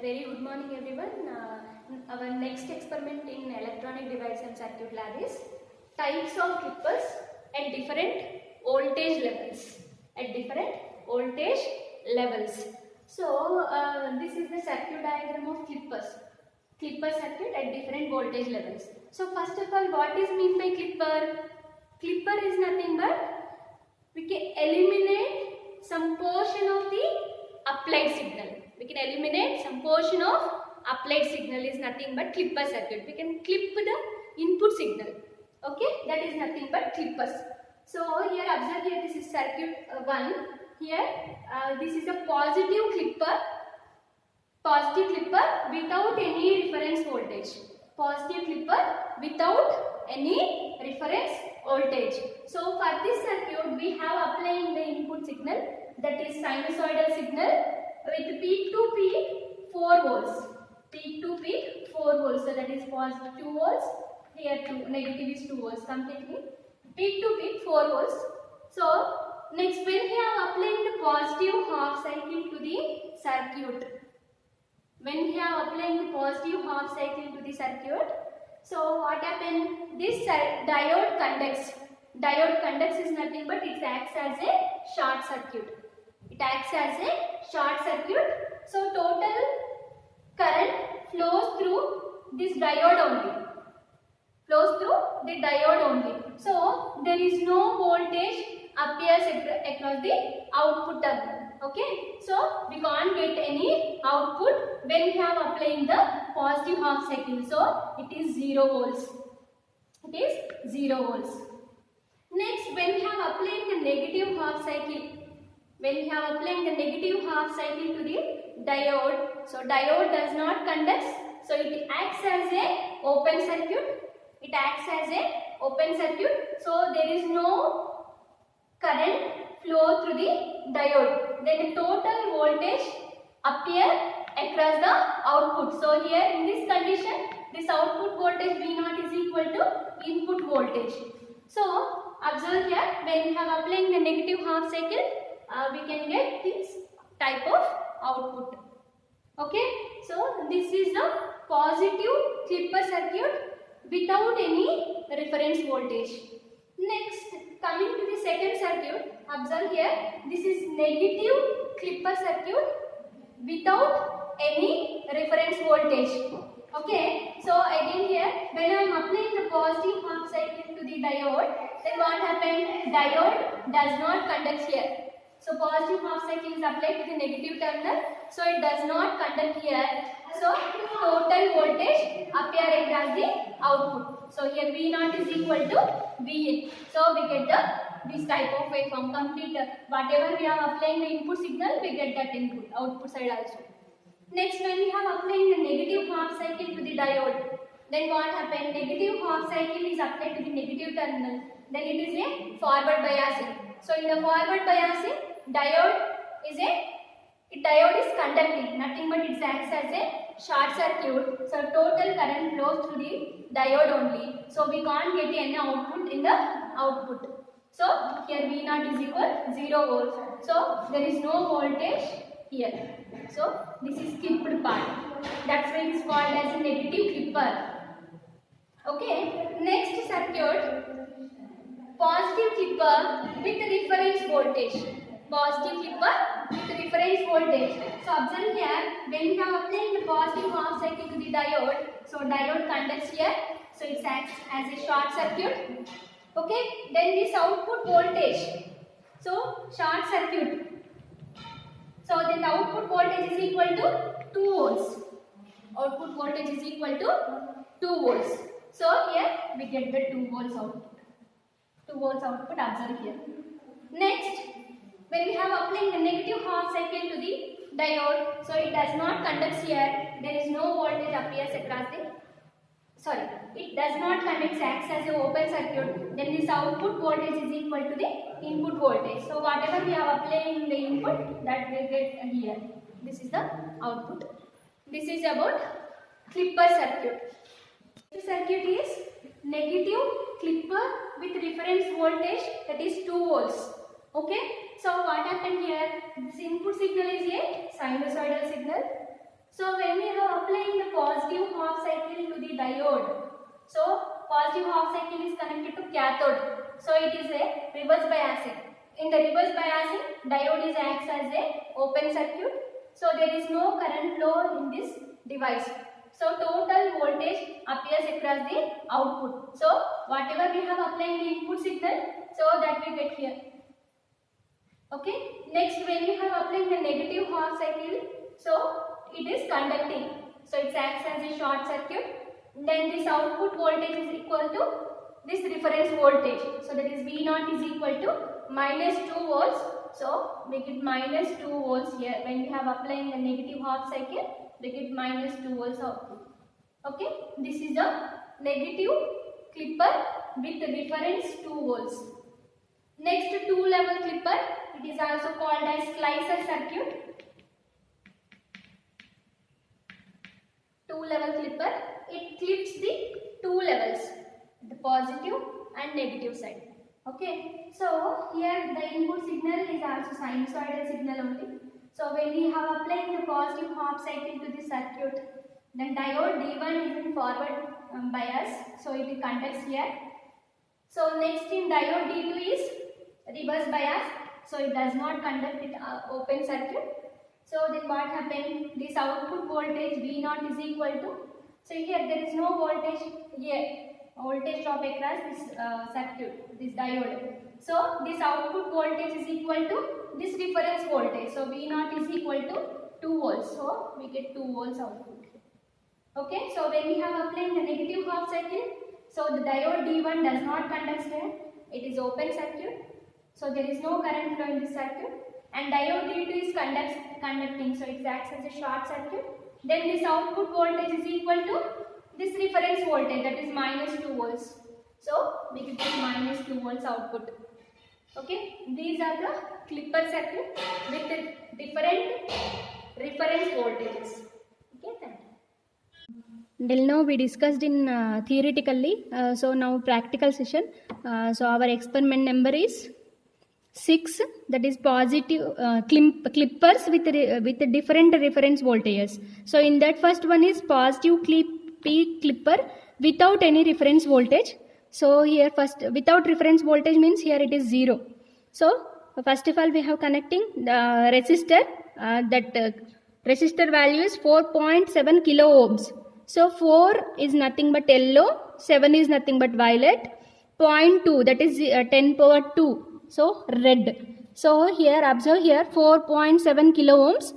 Very good morning everyone. Our next experiment in electronic device and circuit lab is types of clippers at different voltage levels. At different voltage levels. So this is the circuit diagram of clippers. Clipper circuit at different voltage levels. So first of all, what is meant by clipper? Clipper is nothing but we can eliminate some portion of the applied signal. We can eliminate some portion of applied signal is nothing but clipper circuit. We can clip the input signal. Okay, that is nothing but clippers. So here observe here, this is circuit 1. Here this is a positive clipper without any reference voltage. Positive clipper without any reference voltage. So for this circuit we have applying the input signal, that is sinusoidal signal with peak to peak 4 volts. Peak to peak 4 volts. So that is positive 2 volts. Here negative is 2 volts completely. Peak to peak 4 volts. So next, when we are applying the positive half cycle to the circuit, when we are applying the positive half cycle to the circuit, so what happens? This diode conducts. Diode conducts is nothing but it acts as a short circuit. It acts as a short circuit. So total current flows through this diode only. Flows through the diode only. So there is no voltage appears across the output terminal. Okay, so we can't get any output when we have applying the positive half cycle. So it is 0 volts. It is 0 volts. Next, when we have applying the negative half cycle, when we have applying the negative half cycle to the diode, so diode does not conduct. So it acts as a open circuit. It acts as a open circuit. So there is no current flow through the diode. Then the total voltage appear across the output. So here in this condition, this output voltage V0 is equal to input voltage. So observe here, when we have applying the negative half cycle, we can get this type of output. Okay, so this is the positive clipper circuit without any reference voltage. Next, coming to the second circuit, observe here, this is negative clipper circuit without any reference voltage. Okay, so again here, when I am applying the positive half cycle to the diode, then what happened? Diode does not conduct here. So positive half cycle is applied to the negative terminal, so it does not conduct here. So total voltage appear across the output. So here V0 is equal to Vin. So we get this type of waveform complete. Whatever we are applying the input signal, we get that input output side also. Next, when we have applying the negative half cycle to the diode, then what happened? Negative half cycle is applied to the negative terminal. Then it is a forward biasing. So in the forward biasing, diode is conducting, nothing but it acts as a short circuit. So total current flows through the diode only. So we can't get any output in the output. So here V0 is equal 0 volts. So there is no voltage here. So this is clipped part. That's why it is called as a negative clipper. Okay. Next circuit, positive clipper with reference voltage. Positive clipper with reference voltage. So observe here, when we have applied the positive half cycle to the diode, so diode conducts here, so it acts as a short circuit. Okay, then this output voltage, so short circuit. So then the output voltage is equal to 2 volts. Output voltage is equal to 2 volts. So here we get the 2 volts output. 2 volts output, observe here. Next, when we have applying the negative half cycle to the diode, so it does not conduct here, there is no voltage appears across the, it does not conduct, acts as an open circuit, then this output voltage is equal to the input voltage. So whatever we are applying the input, that we get here. This is the output. This is about clipper circuit. The circuit is negative clipper with reference voltage, that is 2 volts. Okay, so what happened here? This input signal is a sinusoidal signal. So when diode. So positive half cycle is connected to cathode. So it is a reverse biasing. In the reverse biasing, diode is acts as a open circuit. So there is no current flow in this device. So total voltage appears across the output. So whatever we have applied the input signal, so that we get here. Okay. Next, when we have applied the negative half cycle, so it is conducting. So it acts as a short circuit. Then this output voltage is equal to this reference voltage. So that is V0 is equal to minus 2 volts. So we get minus 2 volts here. When we have applied the negative half cycle, we get minus 2 volts output. Okay. This is a negative clipper with reference 2 volts. Next, two-level clipper. It is also called as slicer circuit. Two-level clipper. It clips the two levels, the positive and negative side. Okay. So here the input signal is also sinusoidal signal only. So when we have applied the positive half cycle to the circuit, then diode D1 is in forward bias. So it conducts here. So next in diode D2 is reverse bias. So it does not conduct it open circuit. So then what happened? This output voltage V0 is equal to, so here there is no voltage here, voltage drop across this circuit, this diode. So this output voltage is equal to this reference voltage. So V0 is equal to 2 volts. So we get 2 volts output. Okay. So when we have applied the negative half cycle, so the diode D1 does not conduct here. It is open circuit. So there is no current flow in this circuit. And diode D2 is conducting. So it acts as a short circuit. Then this output voltage is equal to this reference voltage, that is minus 2 volts. So we get minus 2 volts output. Okay. These are the clipper circuit with different reference voltages. Okay. Thank you. Till now we discussed in theoretically, so now practical session. So our experiment number is 6, that is positive clippers with different reference voltages. So in that first one is positive clipper without any reference voltage. So here first without reference voltage means here it is 0. So first of all we have connecting the resistor, that resistor value is 4.7 kilo ohms. So 4 is nothing but yellow, 7 is nothing but violet, 0.2 that is 10 power 2. So red. So here observe here 4.7 kilo ohms.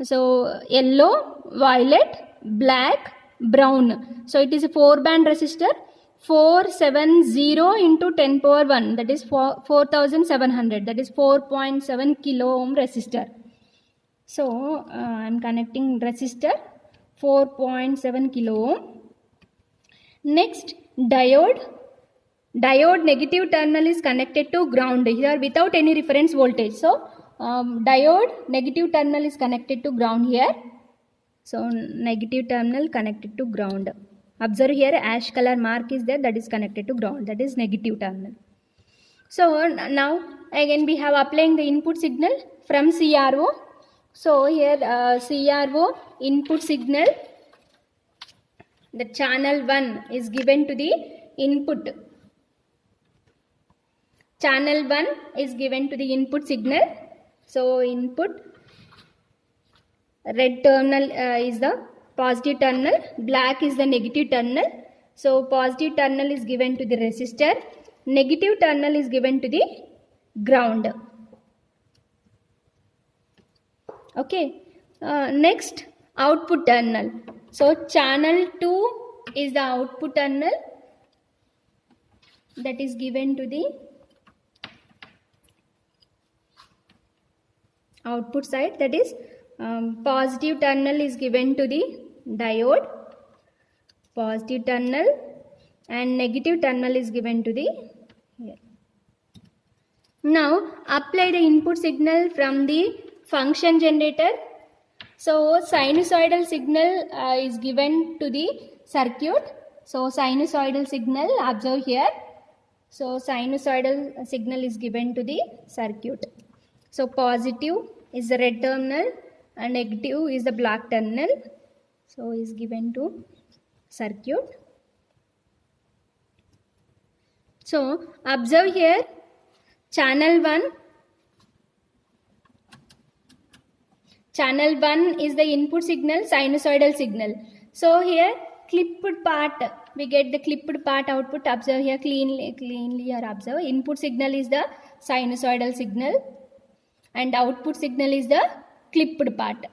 So yellow, violet, black, brown. So it is a 4-band resistor. 470 into 10 power 1, that is 4700, that is 4.7 kilo ohm resistor. So I am connecting resistor 4.7 kilo ohm. Next, diode negative terminal is connected to ground here without any reference voltage. So diode negative terminal is connected to ground here. So negative terminal connected to ground. Observe here ash color mark is there, that is connected to ground, that is negative terminal. So now again we have applying the input signal from CRO. So here CRO input signal, the channel 1 is given to the input. Channel 1 is given to the input signal. So input, red terminal is the positive terminal, black is the negative terminal. So positive terminal is given to the resistor, negative terminal is given to the ground. Okay. Next, output terminal. So channel 2 is the output terminal, that is given to the output side, that is positive terminal is given to the diode, positive terminal, and negative terminal is given to the here. Now apply the input signal from the function generator. So sinusoidal signal is given to the circuit. So sinusoidal signal, observe here. So sinusoidal signal is given to the circuit. So positive is the red terminal and negative is the black terminal. So is given to circuit. So observe here, channel 1 is the input signal, sinusoidal signal. So here clipped part, we get the clipped part output. Observe here cleanly here, observe input signal is the sinusoidal signal and output signal is the clipped part.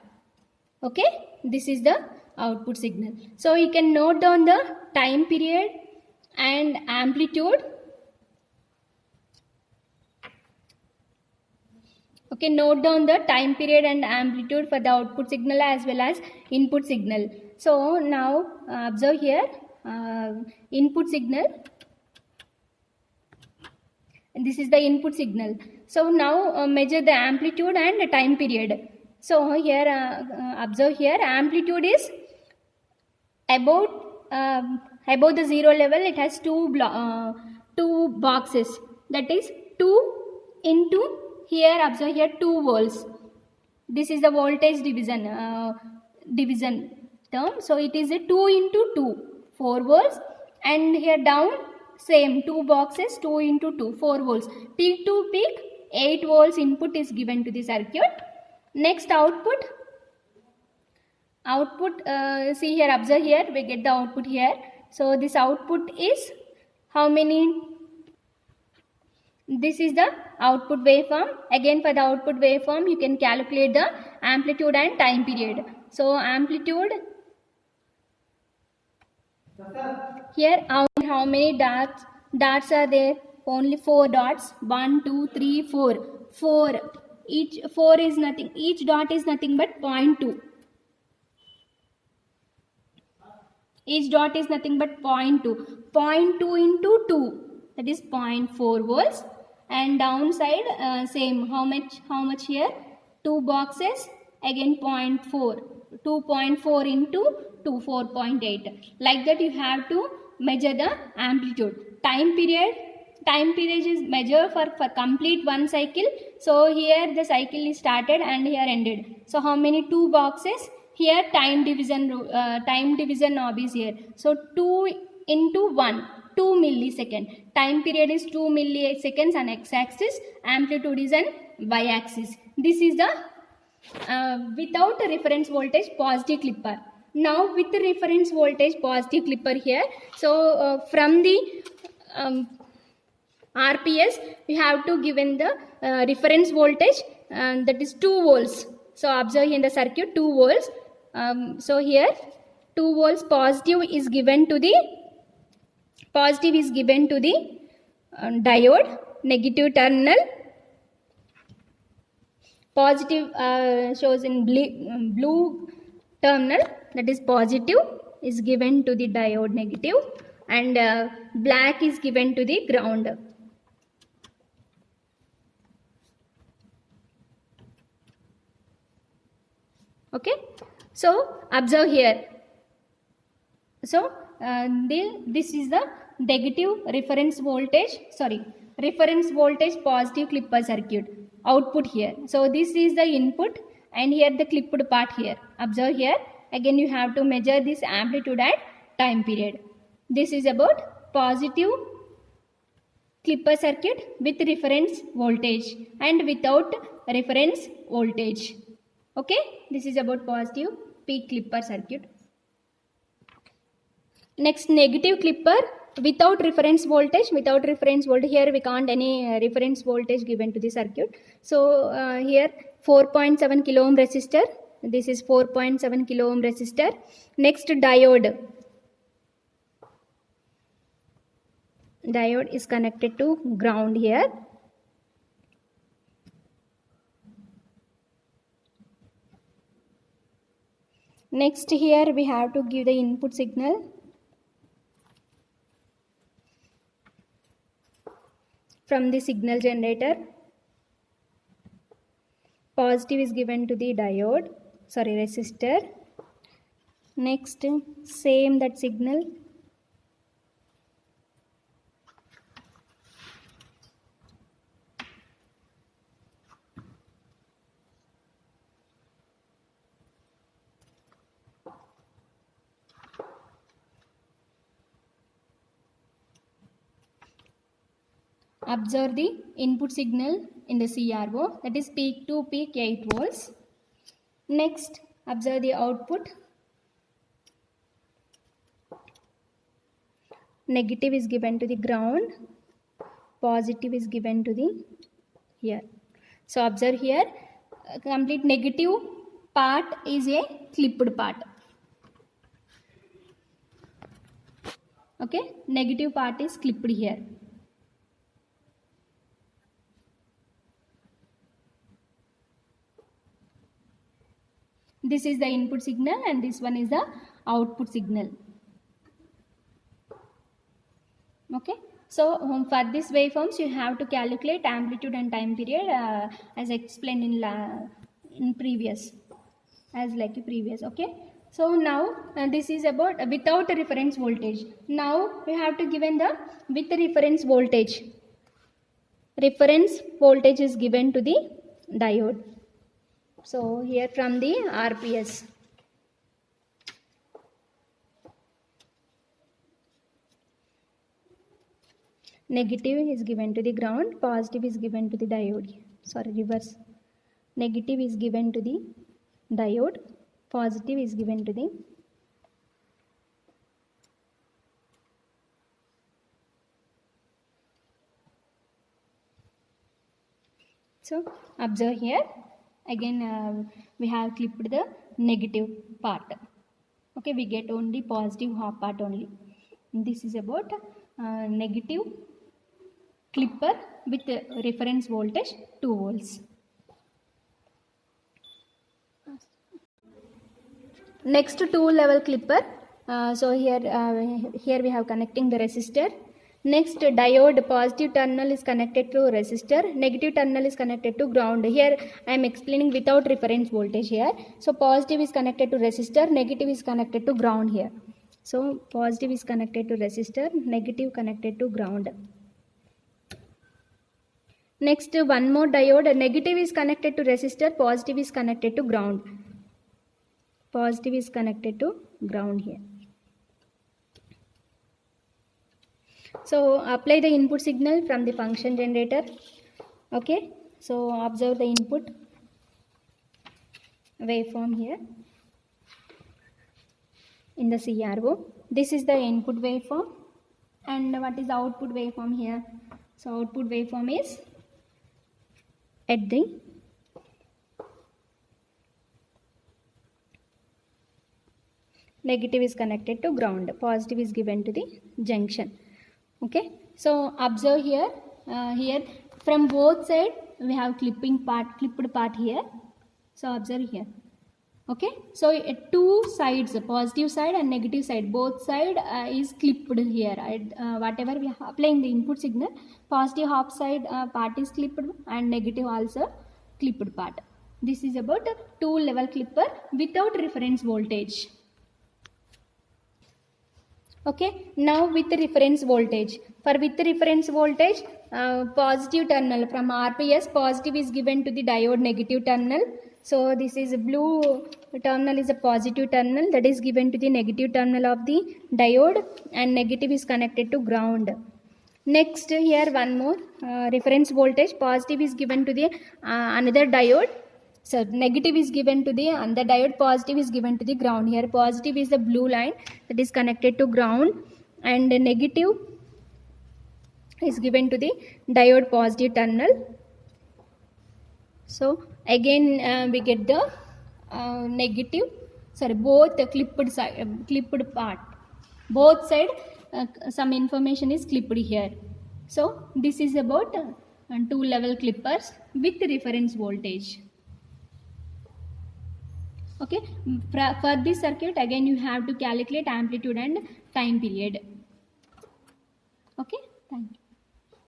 Okay, this is the output signal. So you can note down the time period and amplitude. Okay, note down the time period and amplitude for the output signal as well as input signal. So now observe here, input signal, and this is the input signal. So now measure the amplitude and the time period. So here observe here, amplitude is about the zero level. It has two boxes, that is 2 into, here observe here 2 volts. This is the voltage division term. So it is a 2 into 2, 4 volts, and here down same 2 boxes, 2 into 2, 4 volts. Peak to peak 8 volts input is given to the circuit. Next output, see here, observe here, we get the output here. So this output is how many? This is the output waveform. Again, for the output waveform you can calculate the amplitude and time period. So amplitude, here how many dots are there? Only 4 dots. 1 2 3 4, 4. Each 4 is nothing, each dot is nothing but 0.2. Each dot is nothing but 0.2. 0.2 into 2, that is 0.4 volts. And downside same, how much here? 2 boxes, again 0.4. 2.4 into 2, 4.8. Like that you have to measure the amplitude. Time period is measured for complete one cycle. So here the cycle is started and here ended. So how many? 2 boxes. Here time division knob is here. So 2 into 1, 2 millisecond. Time period is 2 milliseconds on x-axis. Amplitude is on y-axis. This is the without a reference voltage positive clipper. Now with the reference voltage positive clipper here. So from the RPS we have to given the reference voltage, that is 2 volts. So observe in the circuit 2 volts. So here 2 volts positive is given to the diode. Negative terminal, positive shows in blue terminal, that is positive, is given to the diode negative, and black is given to the ground. Okay, so observe here. So this is the negative reference voltage positive clipper circuit output here. So this is the input and here the clipped part here. Observe here, again you have to measure this amplitude and time period. This is about positive clipper circuit with reference voltage and without reference voltage. Okay, this is about positive peak clipper circuit. Next, negative clipper without reference voltage. Here we can't any reference voltage given to the circuit. So here 4.7 kilo ohm resistor. This is 4.7 kilo ohm resistor. Next, diode. Diode is connected to ground here. Next, here we have to give the input signal. From the signal generator, positive is given to the resistor. Next, same that signal. observe the input signal in the CRO, that is peak to peak 8 volts. Next, observe the output. Negative is given to the ground, positive is given to the here. So observe here, complete negative part is a clipped part. Okay, negative part is clipped here. This is the input signal and this one is the output signal. Okay, so for this waveforms you have to calculate amplitude and time period as explained in previous, okay. So now this is about without a reference voltage. Now we have to given the with the reference voltage. Reference voltage is given to the diode. So here from the RPS. Negative is given to the ground, positive is given to the diode. Sorry, reverse. Negative is given to the diode, positive is given to the so observe here again we have clipped the negative part. Okay, we get only positive half part only. This is about negative clipper with reference voltage 2 volts. Next, 2 level clipper. So here we have connecting the resistor. Next, diode positive terminal is connected to resistor, negative terminal is connected to ground. Here I am explaining without reference voltage here. So positive is connected to resistor, negative is connected to ground here. So positive is connected to resistor, negative connected to ground. Next, one more diode, negative is connected to resistor, positive is connected to ground. Positive is connected to ground here. So apply the input signal from the function generator. Okay, so observe the input waveform here in the CRO. This is the input waveform, and what is the output waveform here? So output waveform is at the negative is connected to ground, positive is given to the junction. Okay, so observe here, here from both side we have clipped part here. So observe here. Okay, so two sides, positive side and negative side, both side is clipped here. Whatever we are applying the input signal, positive half side part is clipped and negative also clipped part. This is about a 2 level clipper without reference voltage. Okay, now with the reference voltage. For with the reference voltage, positive terminal from RPS, positive is given to the diode negative terminal. So this is blue terminal is a positive terminal, that is given to the negative terminal of the diode, and negative is connected to ground. Next, here one more reference voltage, positive is given to the another diode. So negative is given to the other diode, positive is given to the ground. Here positive is the blue line that is connected to ground, and negative is given to the diode positive terminal. So again we get the both the clipped side, clipped part, both side some information is clipped here. So this is about 2 level clippers with reference voltage. Okay, for this circuit again you have to calculate amplitude and time period.